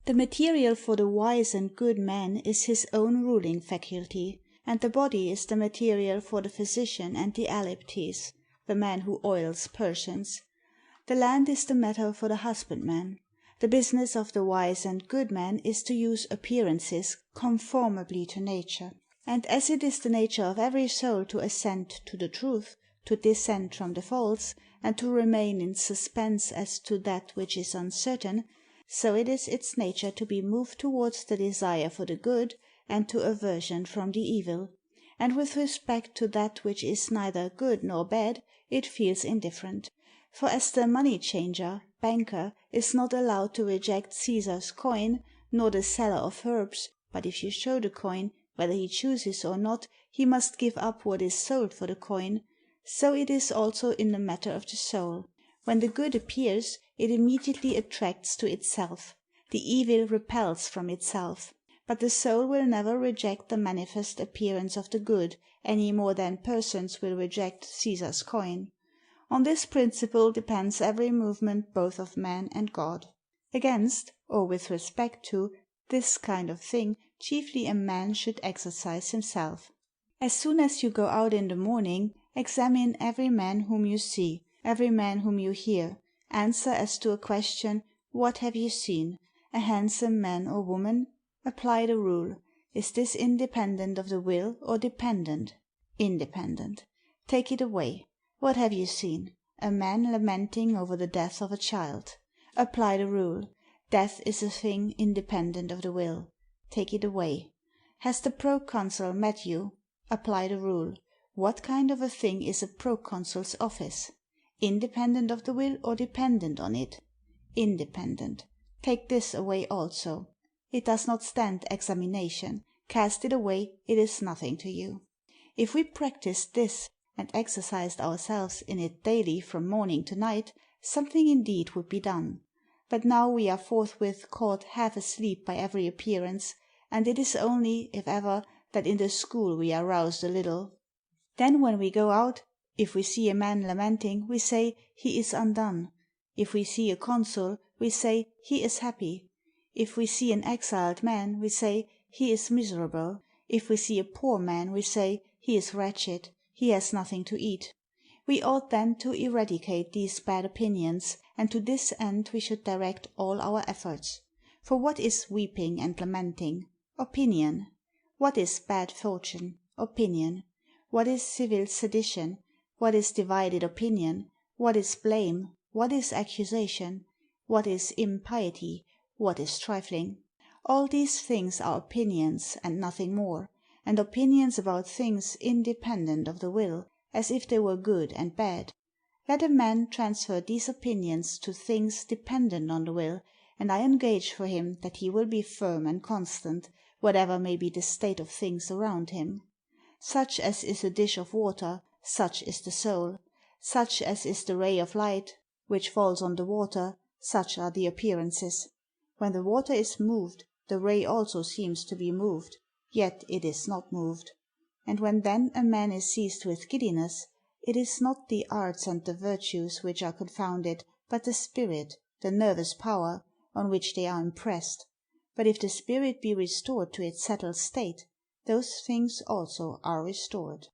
The material for the wise and good man is his own ruling faculty, and the body is the material for the physician and the aleptes, the man who oils persons. The land is the matter for the husbandman. The business of the wise and good man is to use appearances conformably to nature. And as it is the nature of every soul to assent to the truth, to dissent from the false, and to remain in suspense as to that which is uncertain, so it is its nature to be moved towards the desire for the good, and to aversion from the evil. And with respect to that which is neither good nor bad, it feels indifferent. For as the money changer, banker, is not allowed to reject Caesar's coin, nor the seller of herbs, but if you show the coin, whether he chooses or not, he must give up what is sold for the coin, so it is also in the matter of the soul. When the good appears, it immediately attracts to itself; the evil repels from itself. But the soul will never reject the manifest appearance of the good, any more than persons will reject Caesar's coin. On this principle depends every movement both of man and God. Against, or with respect to, this kind of thing chiefly a man should exercise himself. As soon as you go out in the morning, examine every man whom you see, every man whom you hear. Answer as to a question, What have you seen? A handsome man or woman? Apply the rule. Is this independent of the will or dependent? Independent. Take it away. What have you seen? A man lamenting over the death of a child. Apply the rule. Death is a thing independent of the will. Take it away. Has the proconsul met you? Apply the rule. What kind of a thing is a proconsul's office? Independent of the will or dependent on it? Independent. Take this away also. It does not stand examination. Cast it away, it is nothing to you. If we practised this, and exercised ourselves in it daily from morning to night, something indeed would be done. But now we are forthwith caught half asleep by every appearance, and it is only, if ever, that in the school we are roused a little. Then when we go out, if we see a man lamenting, we say, he is undone. If we see a consul, we say, he is happy. If we see an exiled man, we say, he is miserable. If we see a poor man, we say, he is wretched, he has nothing to eat. We ought then to eradicate these bad opinions, and to this end we should direct all our efforts. For what is weeping and lamenting? Opinion. What is bad fortune? Opinion. What is civil sedition? What is divided opinion? What is blame? What is accusation? What is impiety? What is trifling? All these things are opinions, and nothing more, and opinions about things independent of the will, as if they were good and bad. Let a man transfer these opinions to things dependent on the will, and I engage for him that he will be firm and constant, whatever may be the state of things around him. Such as is a dish of water, such is the soul. Such as is the ray of light which falls on the water, such are the appearances. When the water is moved, the ray also seems to be moved, yet it is not moved. And when then a man is seized with giddiness, it is not the arts and the virtues which are confounded, but the spirit, the nervous power, on which they are impressed. But if the spirit be restored to its settled state, those things also are restored.